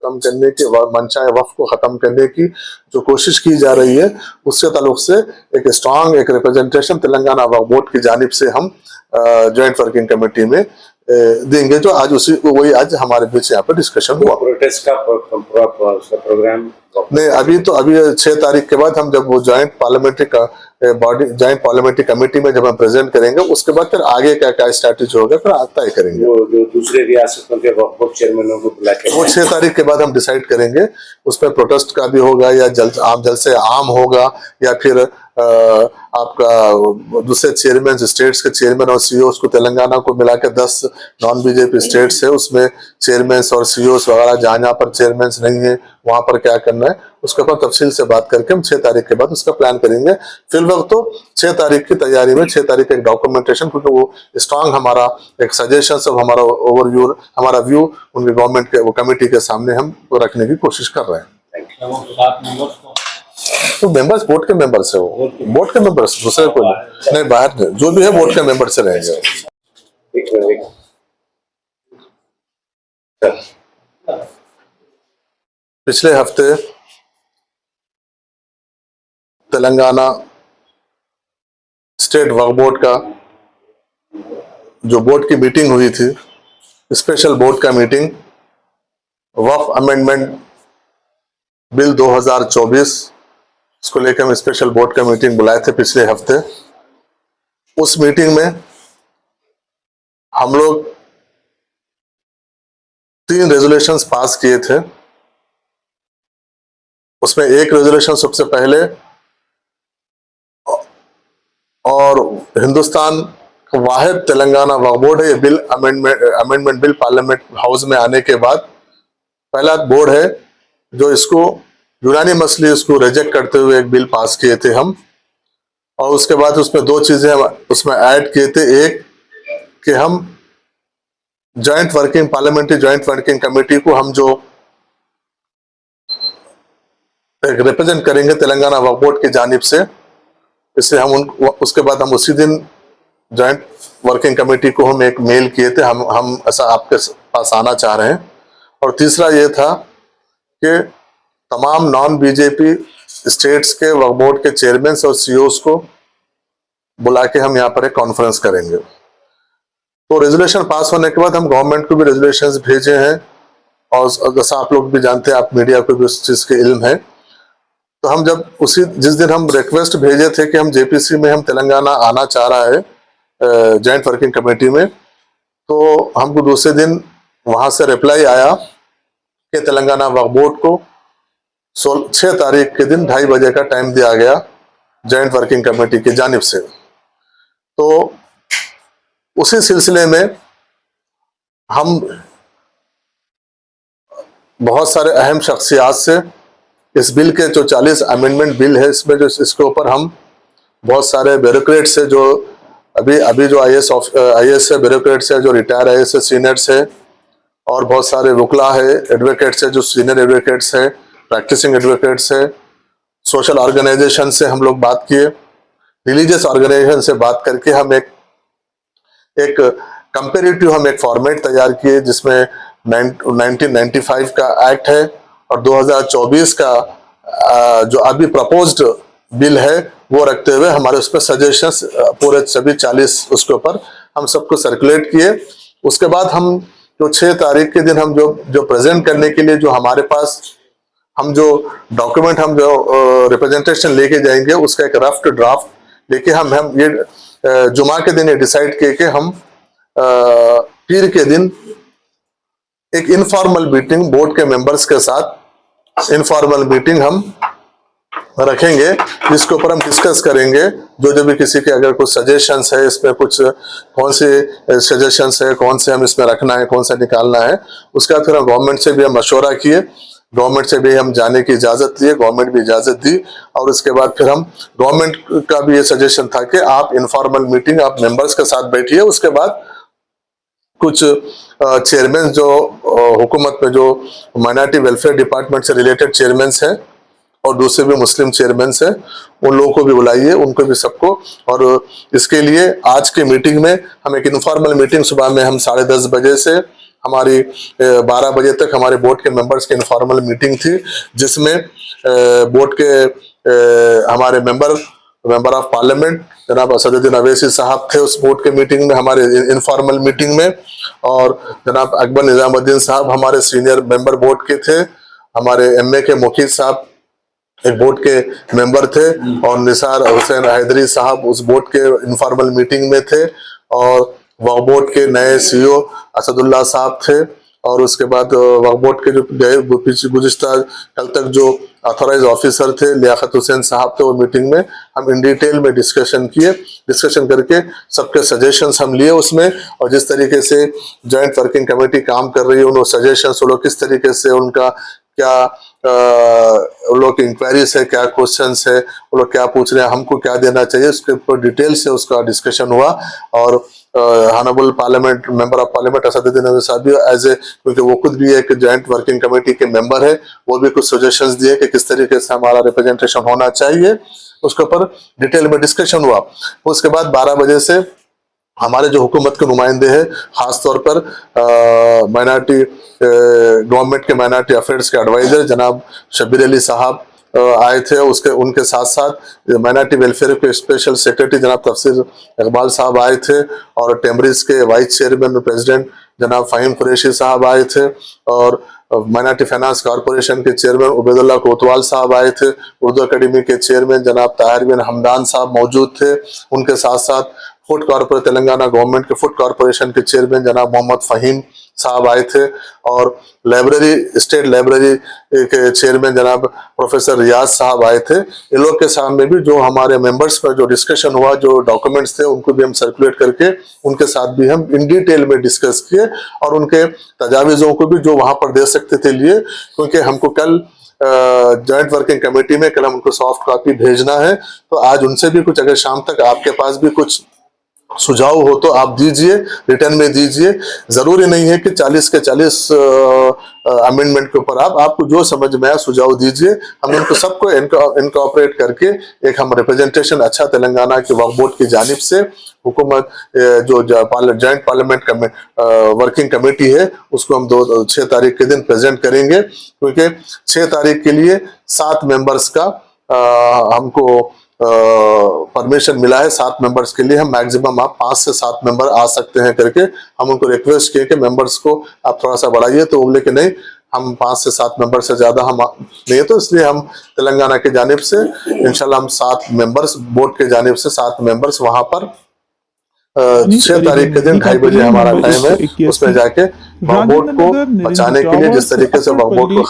खत्म करने की, मनचाहे वक्फ को खत्म करने की जो कोशिश की जा रही है, उससे ताल्लुक से एक स्ट्रांग एक रिप्रेजेंटेशन तेलंगाना वक्फ बोर्ड की जानिब से हम ज्वाइंट वर्किंग कमेटी में देंगे। जो आज वही आज हमारे बीच यहाँ पर डिस्कशन हुआ। प्रोटेस्ट का प्रोग्राम नहीं, अभी 6 तारीख के बाद हम जब वो ज्वाइंट पार्लियामेंट्री कमेटी में जब हम प्रेजेंट करेंगे, उसके बाद फिर आगे क्या स्ट्रैटेजी होगा फिर तय करेंगे। जो दूसरे रियासतों के वक्फ बोर्ड चेयरमैनों को बुला के वो 6 तारीख के बाद हम डिसाइड करेंगे। उसमें प्रोटेस्ट का भी होगा या जल्द से आम होगा, या फिर आपका दूसरे चेयरमैन स्टेट्स के चेयरमैन और सीईओ को तेलंगाना को मिला के 10 नॉन बीजेपी स्टेट्स है, उसमें चेयरमैन और सीईओ वगैरह जहाँ पर चेयरमैन नहीं है वहां पर क्या करना है उसके ऊपर तफसील से बात करके हम 6 तारीख के बाद उसका प्लान करेंगे। फिलहाल तो 6 तारीख की तैयारी में 6 तारीख एक डॉक्यूमेंटेशन, क्योंकि वो स्ट्रांग हमारा एक सजेशन सब हमारा ओवरव्यू हमारा व्यू उनके गवर्नमेंट के वो कमेटी के सामने हम रखने की कोशिश कर रहे हैं। तो मेंबर्स बोर्ड के मेंबर्स है, वो बोर्ड के मेंबर्स, दूसरे को नहीं, बाहर नहीं, जो भी है बोर्ड के मेंबर से रहेंगे। पिछले हफ्ते तेलंगाना स्टेट वक्फ बोर्ड का जो बोर्ड की मीटिंग हुई थी, स्पेशल बोर्ड का मीटिंग, वक्फ अमेंडमेंट बिल 2024 इसको लेकर हम स्पेशल बोर्ड का मीटिंग बुलाए थे पिछले हफ्ते। उस मीटिंग में हम लोग 3 रेजोल्यूशंस पास किए थे। उसमें एक रेजोल्यूशन सबसे पहले, और हिंदुस्तान का वाहिद तेलंगाना वक्फ बोर्ड है, ये bill amendment bill parliament house में आने के बाद पहला बोर्ड है जो इसको यूनानी मसले इसको रिजेक्ट करते हुए एक बिल पास किए थे हम। और उसके बाद उसमें 2 चीजें हम उसमें ऐड किए थे। एक कि हम पार्लियामेंट्री ज्वाइंट वर्किंग कमेटी को हम जो एक रिप्रेजेंट करेंगे तेलंगाना वक्फ बोर्ड की जानिब से, इसलिए हम उसके बाद हम उसी दिन ज्वाइंट वर्किंग कमेटी को हम एक मेल किए थे, हम ऐसा आपके पास आना चाह रहे हैं। और तीसरा ये था कि तमाम नॉन बीजेपी स्टेट्स के वक्फ बोर्ड के चेयरमैन और सीईओस को बुला के हम यहाँ पर एक कॉन्फ्रेंस करेंगे। तो रेजोल्यूशन पास होने के बाद हम गवर्नमेंट को भी रेजोल्यूशंस भेजे हैं, और जैसा आप लोग भी जानते हैं, आप मीडिया को भी उस चीज के इल्म है। तो हम जब जिस दिन हम रिक्वेस्ट भेजे थे कि हम जेपीसी में हम तेलंगाना आना चाह रहा है ज्वाइंट वर्किंग कमेटी में, तो हमको दूसरे दिन वहां से रिप्लाई आया कि तेलंगाना वक्फ बोर्ड को 6 तारीख के दिन 2:30 बजे का टाइम दिया गया ज्वाइंट वर्किंग कमेटी की जानिब से। तो उसी सिलसिले में हम बहुत सारे अहम शख्सियात से इस बिल के जो 40 अमेंडमेंट बिल है, इसमें जो इसके ऊपर हम बहुत सारे ब्यूरोक्रेट्स है जो अभी जो आईएएस है, ब्यूरोक्रेट्स है जो रिटायर आईएएस है, सीनियर्स है, और बहुत सारे वकला है, एडवोकेट्स है जो सीनियर एडवोकेट्स है, प्रैक्टिसिंग एडवोकेट्स है, सोशल ऑर्गेनाइजेशन से हम लोग बात किए, रिलीजियस ऑर्गेनाइजेशन से बात करके हम एक कंपेरेटिव हम एक फॉर्मेट तैयार किए जिसमें 1995 का एक्ट है और 2024 का जो अभी प्रपोज्ड बिल है वो रखते हुए हमारे उस पर सजेशंस पूरे सभी 40 उसके ऊपर हम सबको सर्कुलेट किए। उसके बाद हम जो 6 तारीख के दिन हम जो प्रेजेंट करने के लिए जो हमारे पास हम जो डॉक्यूमेंट हम जो रिप्रेजेंटेशन लेके जाएंगे उसका एक रफ ड्राफ्ट लेके हम ये जुमा के दिन ये डिसाइड किए कि हम पीर के दिन एक इनफॉर्मल मीटिंग बोर्ड के मेंबर्स के साथ इनफॉर्मल मीटिंग हम रखेंगे, जिसके ऊपर हम डिस्कस करेंगे जो भी किसी के अगर कुछ सजेशंस है, इसमें कुछ कौन से सजेशंस है, कौन से हम इसमें रखना है, कौन सा निकालना है। उसके बाद फिर हम गवर्नमेंट से भी हम मशवरा किए, गवर्नमेंट से भी हम जाने की इजाजत लिए, गवर्नमेंट भी इजाजत दी। और उसके बाद फिर हम गवर्नमेंट का भी ये सजेशन था कि आप इनफॉर्मल मीटिंग आप मेंबर्स के साथ बैठिए। उसके बाद कुछ चेयरमैन जो हुकूमत में जो माइनॉरिटी वेलफेयर डिपार्टमेंट से रिलेटेड चेयरमैन हैं और दूसरे भी मुस्लिम चेयरमैन हैं, उन लोगों को भी बुलाइए, उनको भी सबको। और इसके लिए आज की मीटिंग में हम एक इनफॉर्मल मीटिंग सुबह में हम 10:30 बजे से हमारी 12 बजे तक हमारे बोर्ड के मेंबर्स की इनफॉर्मल मीटिंग थी, जिसमें बोर्ड के हमारे मेंबर ऑफ पार्लियामेंट जनाब असदुद्दीन अवैसी साहब थे उस बोर्ड के मीटिंग में, हमारे इनफॉर्मल मीटिंग में, और जनाब अकबर निजामुद्दीन साहब हमारे सीनियर मेंबर बोर्ड के थे, हमारे एमए के मुखीद साहब एक बोर्ड के मेंबर थे, और निसार हुसैन हैदरी साहब उस बोर्ड के इनफॉर्मल मीटिंग में थे, और वक्फ बोर्ड के नए सीईओ असदुल्ला साहब थे, और उसके बाद वक्फ बोर्ड के जो गए गुज़िश्ता कल तक जो ऑथोराइज ऑफिसर थे लियाकत हुसैन साहब थे, वो मीटिंग में हम इन डिटेल में डिस्कशन करके सबके सजेशंस हम लिए उसमें, और जिस तरीके से जॉइंट वर्किंग कमेटी काम कर रही है उन सजेशंस वो लोग किस तरीके से उनका क्या उन लोग की इंक्वायरीज है, क्या क्वेश्चंस है, वो लोग क्या पूछ रहे हैं, हमको क्या देना चाहिए, उसके ऊपर डिटेल से उसका डिस्कशन हुआ। और honourable parliament member of parliament Asaduddin Owaisi साहब भी एज ए, क्योंकि वो खुद भी एक जॉइंट वर्किंग कमेटी के मेंबर है, वो भी कुछ सजेशंस दिए कि किस तरीके से हमारा रिप्रेजेंटेशन होना चाहिए, उसके ऊपर डिटेल में डिस्कशन हुआ। उसके बाद 12 बजे से हमारे जो हुकूमत के नुमाइंदे हैं, खासतौर पर माइनॉरिटी गवर्नमेंट के माइनॉरिटी अफेयर्स के एडवाइजर जनाब शब्बीर अली साहब आए थे, उनके साथ साथ माइनॉरिटी वेलफेयर के स्पेशल सेक्रेटरी जनाब तफसीर इकबाल साहब आए थे, और टेम्ब्रिज के वाइस चेयरमैन और प्रेसिडेंट जनाब फ़हीम कुरैशी साहब आए थे, और माइनॉरिटी फाइनेंस कॉरपोरेशन के चेयरमैन उबैदुल्लाह कोतवाल साहब आए थे, उर्दू अकेडमी के चेयरमैन जनाब ताहिर बिन हमदान साहब मौजूद थे, उनके साथ साथ फूड कॉर्पोरेशन तेलंगाना गवर्नमेंट के फूड कॉर्पोरेशन के चेयरमैन जनाब मोहम्मद फ़हीम साहब आए थे, और स्टेट लाइब्रेरी के चेयरमैन जनाब प्रोफेसर रियाज साहब आए थे। इन लोग के सामने भी जो हमारे मेंबर्स का जो डिस्कशन हुआ, जो डॉक्यूमेंट्स थे उनको भी हम सर्कुलेट करके उनके साथ भी हम इन डिटेल में डिस्कस किए, और उनके तजावीज़ों को भी जो वहां पर दे सकते थे लिए, क्योंकि हमको कल जॉइंट वर्किंग कमेटी में कल हम उनको सॉफ्ट कॉपी भेजना है, तो आज उनसे भी कुछ, अगर शाम तक आपके पास भी कुछ सुझाव हो तो आप दीजिए, रिटर्न में दीजिए। जरूरी नहीं है कि 40 के 40 अमेंडमेंट के ऊपर आपको जो समझ में आया सुझाव दीजिए, हम उनको सबको इनकॉर्पोरेट करके एक हम रिप्रेजेंटेशन अच्छा तेलंगाना के वक्फ बोर्ड की जानिब से हुकूमत जो जॉइंट पार्लियामेंट वर्किंग कमेटी है उसको हम 6 तारीख के दिन प्रेजेंट करेंगे, क्योंकि 6 तारीख के लिए 7 मेंबर्स का हमको परमिशन मिला है। 7 मेंबर्स के लिए हम मैक्सिमम आप 5 से 7 मेंबर आ सकते हैं करके हम उनको रिक्वेस्ट किए कि मेंबर्स को आप थोड़ा सा बढ़ाइए, तो बोले कि नहीं हम 5 से 7 मेंबर से ज्यादा हम नहीं, तो इसलिए हम तेलंगाना की जानिब से इंशाल्लाह हम 7 मेंबर्स बोर्ड के जानिब से 7 मेंबर्स वहां पर 6 तारीख के दिन 2:30 बजे हमारा टाइम है, उसमें जाके वक्फ बोर्ड को बचाने के लिए जिस तरीके से वक्फ बोर्ड को